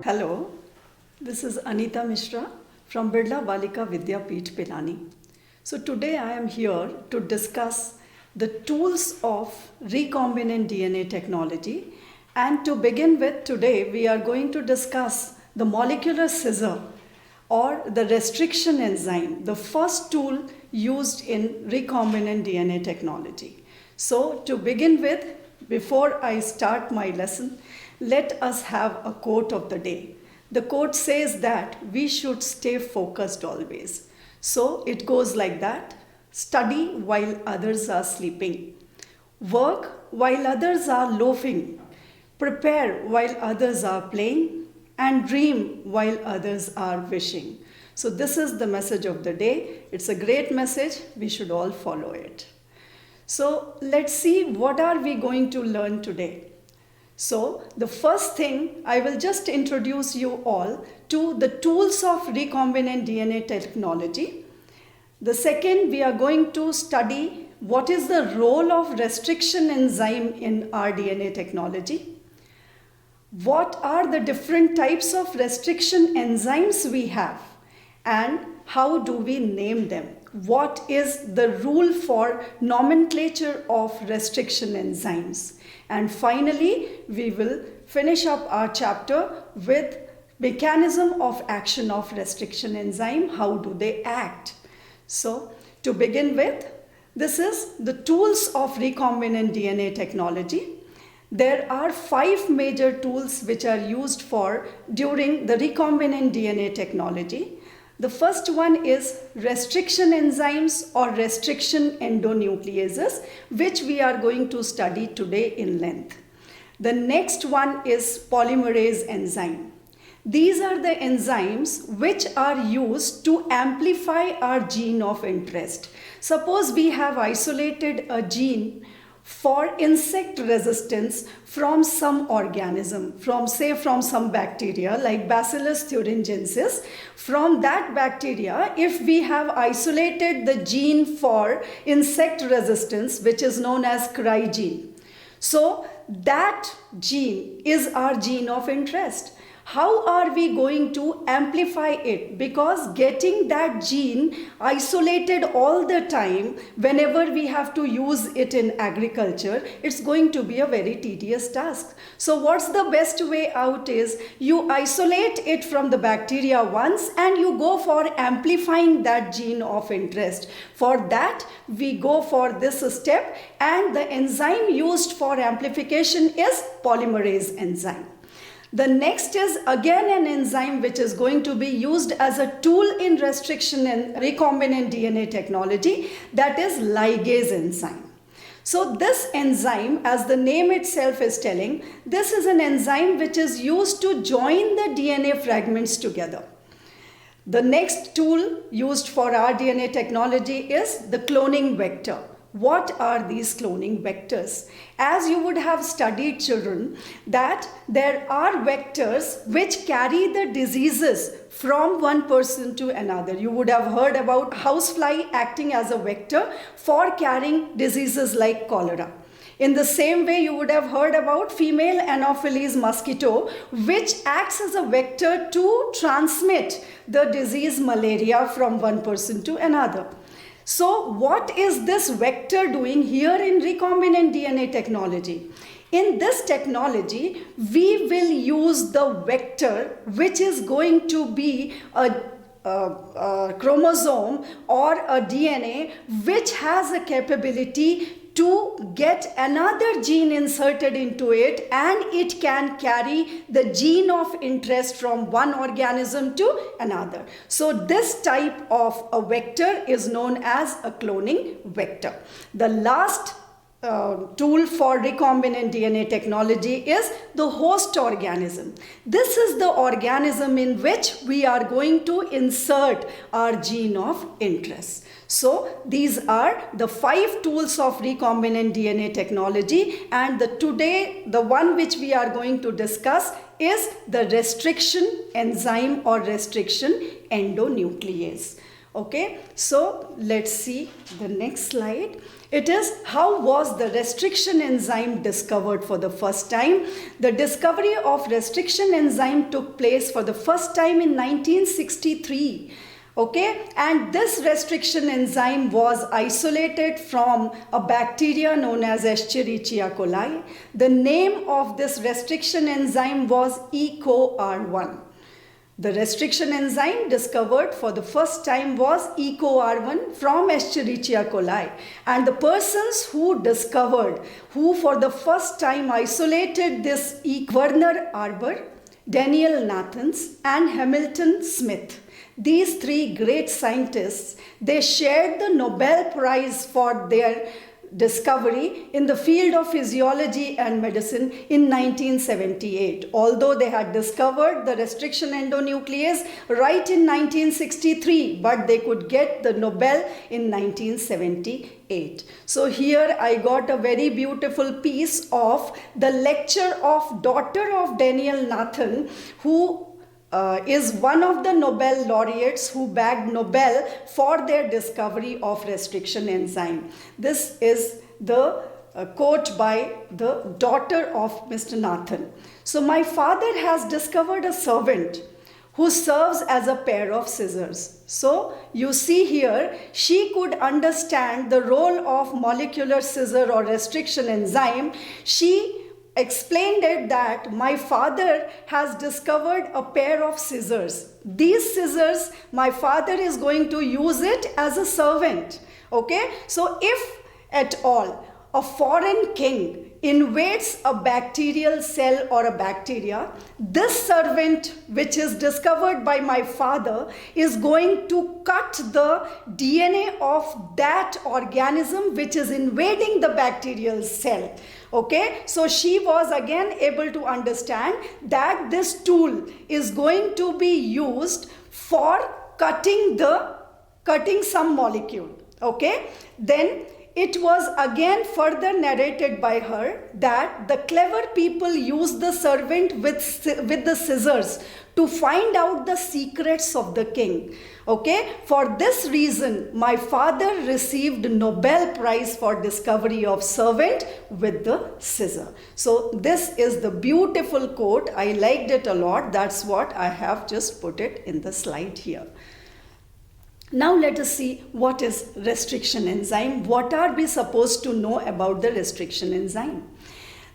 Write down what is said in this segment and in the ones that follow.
Hello, this is Anita Mishra from Birla Balika Vidyapeeth Pilani. So today I am here to discuss the tools of recombinant DNA technology, and to begin with, today we are going to discuss the molecular scissor or the restriction enzyme, the first tool used in recombinant DNA technology. So to begin with, before I start my lesson, let us have a quote of the day. The quote says that we should stay focused always. So it goes like that: study while others are sleeping, work while others are loafing, prepare while others are playing, and dream while others are wishing. So this is the message of the day. It's a great message. We should all follow it. So let's see, what are we going to learn today? So the first thing, I will just introduce you all to the tools of recombinant DNA technology. The second, we are going to study what is the role of restriction enzyme in our DNA technology. What are the different types of restriction enzymes we have, and how do we name them? What is the rule for nomenclature of restriction enzymes? And finally, we will finish up our chapter with mechanism of action of restriction enzyme. How do they act? So to begin with, this is the tools of recombinant DNA technology. There are 5 major tools which are used during the recombinant DNA technology. The first one is restriction enzymes or restriction endonucleases, which we are going to study today in length. The next one is polymerase enzyme. These are the enzymes which are used to amplify our gene of interest. Suppose we have isolated a gene for insect resistance from some organism, from some bacteria like Bacillus thuringiensis. From that bacteria, if we have isolated the gene for insect resistance, which is known as Cry gene, so that gene is our gene of interest. How are we going to amplify it? Because getting that gene isolated all the time, whenever we have to use it in agriculture, it's going to be a very tedious task. So what's the best way out is you isolate it from the bacteria once and you go for amplifying that gene of interest. For that, we go for this step, and the enzyme used for amplification is polymerase enzyme. The next is again an enzyme which is going to be used as a tool in restriction and recombinant DNA technology, that is ligase enzyme. So this enzyme, as the name itself is telling, this is an enzyme which is used to join the DNA fragments together. The next tool used for our DNA technology is the cloning vector. What are these cloning vectors? As you would have studied, children, that there are vectors which carry the diseases from one person to another. You would have heard about housefly acting as a vector for carrying diseases like cholera. In the same way, you would have heard about female Anopheles mosquito, which acts as a vector to transmit the disease malaria from one person to another. So what is this vector doing here in recombinant DNA technology? In this technology, we will use the vector which is going to be a chromosome or a DNA which has a capability to get another gene inserted into it, and it can carry the gene of interest from one organism to another. So this type of a vector is known as a cloning vector. The last tool for recombinant DNA technology is the host organism. This is the organism in which we are going to insert our gene of interest. So these are the 5 tools of recombinant DNA technology, and today the one which we are going to discuss is the restriction enzyme or restriction endonuclease. Okay, so let's see the next slide. It is, how was the restriction enzyme discovered for the first time? The discovery of restriction enzyme took place for the first time in 1963. Okay, and this restriction enzyme was isolated from a bacteria known as Escherichia coli. The name of this restriction enzyme was EcoR1. The restriction enzyme discovered for the first time was EcoR1 from Escherichia coli. And the persons who discovered, who for the first time isolated this Werner Arber, Daniel Nathans, and Hamilton Smith. These three great scientists, they shared the Nobel Prize for their discovery in the field of physiology and medicine in 1978. Although they had discovered the restriction endonuclease right in 1963, but they could get the Nobel in 1978. So here I got a very beautiful piece of the lecture of daughter of Daniel Nathan, who is one of the Nobel laureates who bagged Nobel for their discovery of restriction enzyme. This is the quote by the daughter of Mr. Nathan. So my father has discovered a servant who serves as a pair of scissors. So you see here, she could understand the role of molecular scissor or restriction enzyme. She explained it that my father has discovered a pair of scissors. These scissors, my father is going to use it as a servant. Okay, so if at all a foreign king invades a bacterial cell or a bacteria, this servant which is discovered by my father is going to cut the DNA of that organism which is invading the bacterial cell. Okay, so she was again able to understand that this tool is going to be used for cutting some molecule. Okay, then it was again further narrated by her that the clever people used the servant with the scissors to find out the secrets of the king. Okay, for this reason, my father received Nobel Prize for discovery of servant with the scissor. So this is the beautiful quote. I liked it a lot. That's what I have just put it in the slide here. Now let us see what is restriction enzyme. What are we supposed to know about the restriction enzyme?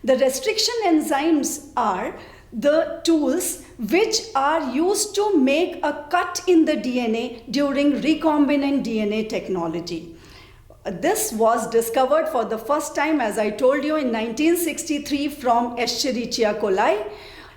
The restriction enzymes are the tools which are used to make a cut in the DNA during recombinant DNA technology. This was discovered for the first time, as I told you, in 1963 from Escherichia coli.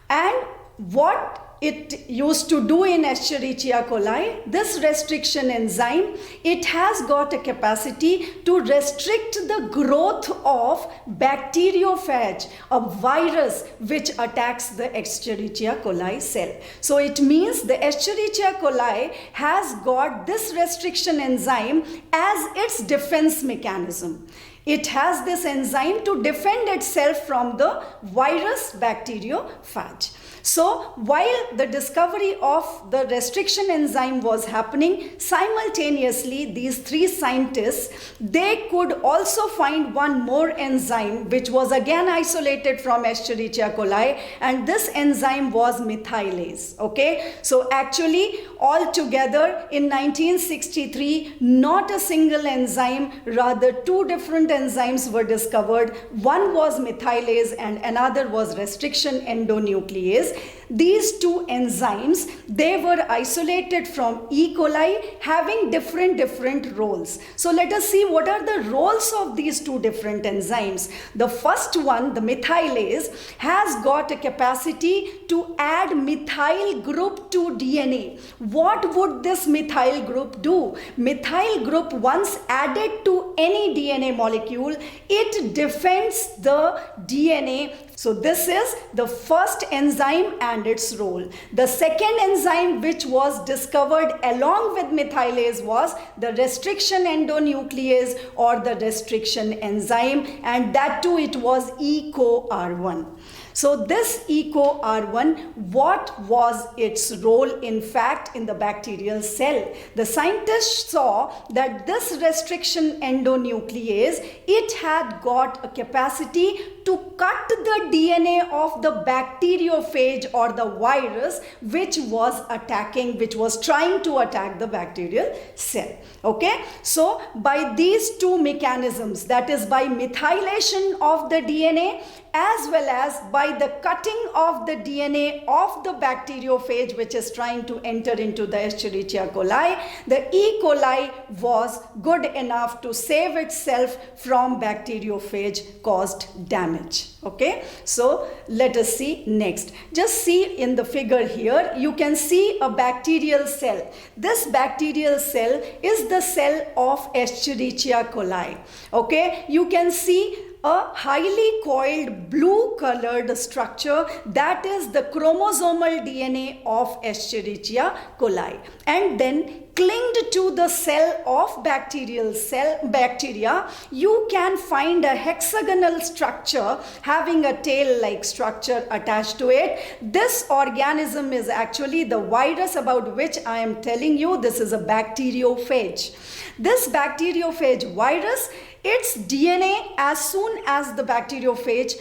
And what it used to do in Escherichia coli, this restriction enzyme, it has got a capacity to restrict the growth of bacteriophage, a virus which attacks the Escherichia coli cell. So it means the Escherichia coli has got this restriction enzyme as its defense mechanism. It has this enzyme to defend itself from the virus bacteriophage. So while the discovery of the restriction enzyme was happening, simultaneously these three scientists, they could also find one more enzyme which was again isolated from Escherichia coli, and this enzyme was methylase. Okay, so actually altogether in 1963, not a single enzyme, rather two different enzymes were discovered. One was methylase and another was restriction endonuclease. These two enzymes, they were isolated from E. coli, having different roles. So let us see what are the roles of these two different enzymes. The first one, the methylase, has got a capacity to add methyl group to DNA. What would this methyl group do? Methyl group, once added to any DNA molecule, it defends the DNA. So this is the first enzyme and its role. The second enzyme which was discovered along with methylase was the restriction endonuclease or the restriction enzyme, and that too it was EcoR1. So this EcoR1, what was its role? In fact, in the bacterial cell. The scientists saw that this restriction endonuclease, it had got a capacity to cut the DNA of the bacteriophage or the virus which was trying to attack the bacterial cell. Okay, so by these two mechanisms, that is by methylation of the DNA as well as by the cutting of the DNA of the bacteriophage which is trying to enter into the Escherichia coli, the E. coli was good enough to save itself from bacteriophage caused damage. Okay, so let us see next. Just see in the figure here, you can see a bacterial cell. This bacterial cell is the cell of Escherichia coli. Okay, you can see a highly coiled blue colored structure, that is the chromosomal DNA of Escherichia coli, and then clinged to the cell of bacteria, you can find a hexagonal structure having a tail-like structure attached to it. This organism is actually the virus about which I am telling you. This is a bacteriophage. This bacteriophage virus, its DNA, as soon as the bacteriophage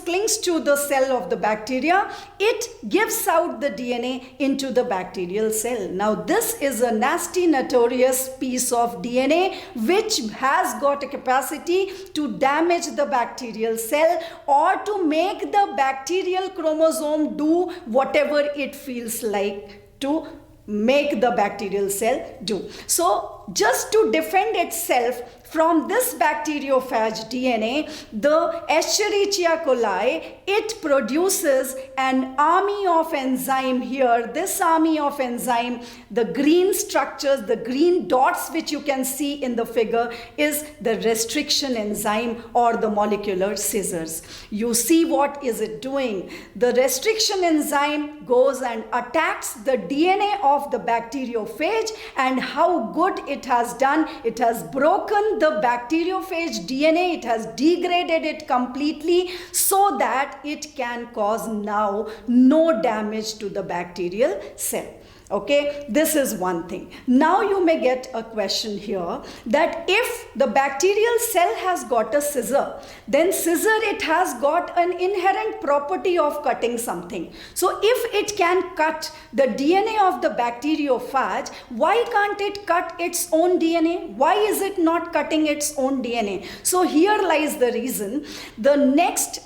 clings to the cell of the bacteria, it gives out the DNA into the bacterial cell. Now this is a nasty, notorious piece of DNA which has got a capacity to damage the bacterial cell or to make the bacterial chromosome do whatever it feels like to make the bacterial cell do. So just to defend itself from this bacteriophage DNA, the Escherichia coli, it produces an army of enzyme here. This army of enzyme, the green structures, the green dots which you can see in the figure is the restriction enzyme or the molecular scissors. You see what is it doing? The restriction enzyme goes and attacks the DNA of the bacteriophage, and how good it has done, it has broken the bacteriophage DNA, it has degraded it completely so that it can cause now no damage to the bacterial cell. Okay, this is one thing. Now you may get a question here that if the bacterial cell has got a scissor, then scissor, it has got an inherent property of cutting something. So if it can cut the DNA of the bacteriophage, why can't it cut its own DNA? Why is it not cutting its own DNA? So here lies the reason. The next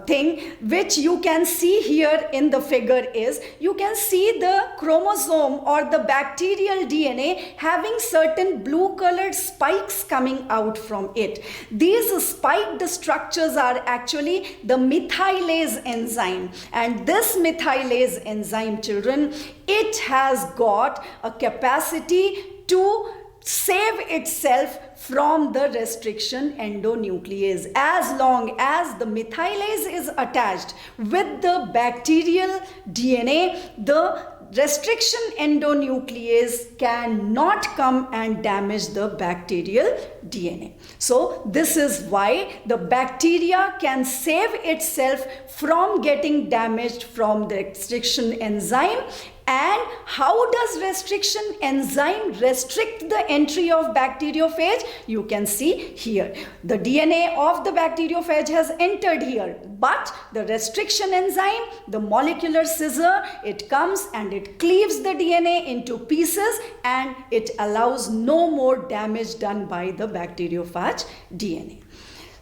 thing which you can see here in the figure is, you can see the chromosome or the bacterial DNA having certain blue colored spikes coming out from it. These spiked structures are actually the methylase enzyme, and this methylase enzyme, children, it has got a capacity to save itself from the restriction endonuclease. As long as the methylase is attached with the bacterial DNA, the restriction endonuclease cannot come and damage the bacterial DNA. So this is why the bacteria can save itself from getting damaged from the restriction enzyme. And how does restriction enzyme restrict the entry of bacteriophage? You can see here. The DNA of the bacteriophage has entered here, but the restriction enzyme, the molecular scissor, it comes and it cleaves the DNA into pieces and it allows no more damage done by the bacteriophage DNA.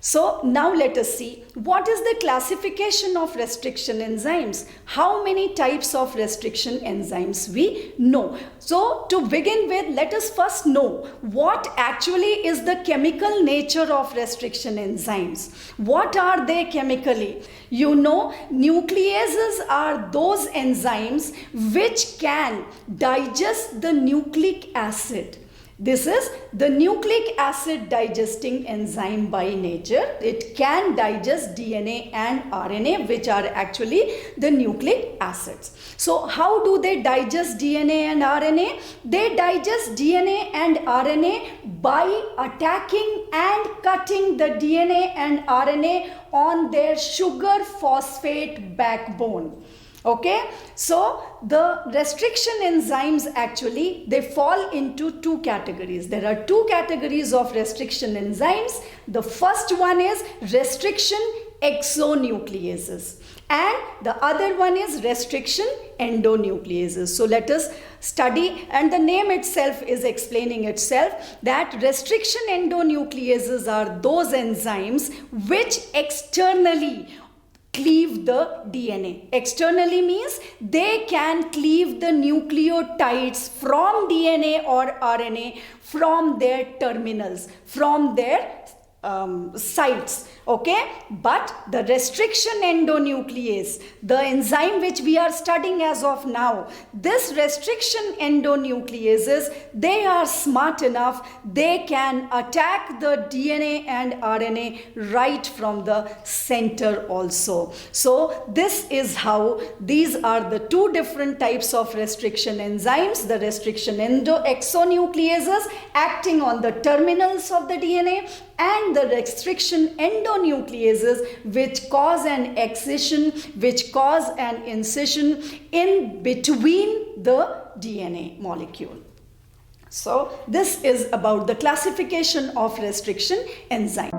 So now let us see what is the classification of restriction enzymes. How many types of restriction enzymes we know. So to begin with, let us first know what actually is the chemical nature of restriction enzymes. What are they chemically? You know, nucleases are those enzymes which can digest the nucleic acid. This is the nucleic acid digesting enzyme by nature. It can digest DNA and RNA, which are actually the nucleic acids. So how do they digest DNA and RNA? They digest DNA and RNA by attacking and cutting the DNA and RNA on their sugar phosphate backbone. Okay, so the restriction enzymes actually they fall into two categories. There are two categories of restriction enzymes. The first one is restriction exonucleases and the other one is restriction endonucleases. So let us study, and the name itself is explaining itself, that restriction endonucleases are those enzymes which externally cleave the DNA. Externally means they can cleave the nucleotides from DNA or RNA from their terminals, from their sites. Okay, but the restriction endonuclease, the enzyme which we are studying as of now, this restriction endonucleases, they are smart enough, they can attack the DNA and RNA right from the center also. So this is how these are the two different types of restriction enzymes. The restriction exonucleases acting on the terminals of the DNA, and the restriction endonucleases which cause an excision, which cause an incision in between the DNA molecule. So this is about the classification of restriction enzyme.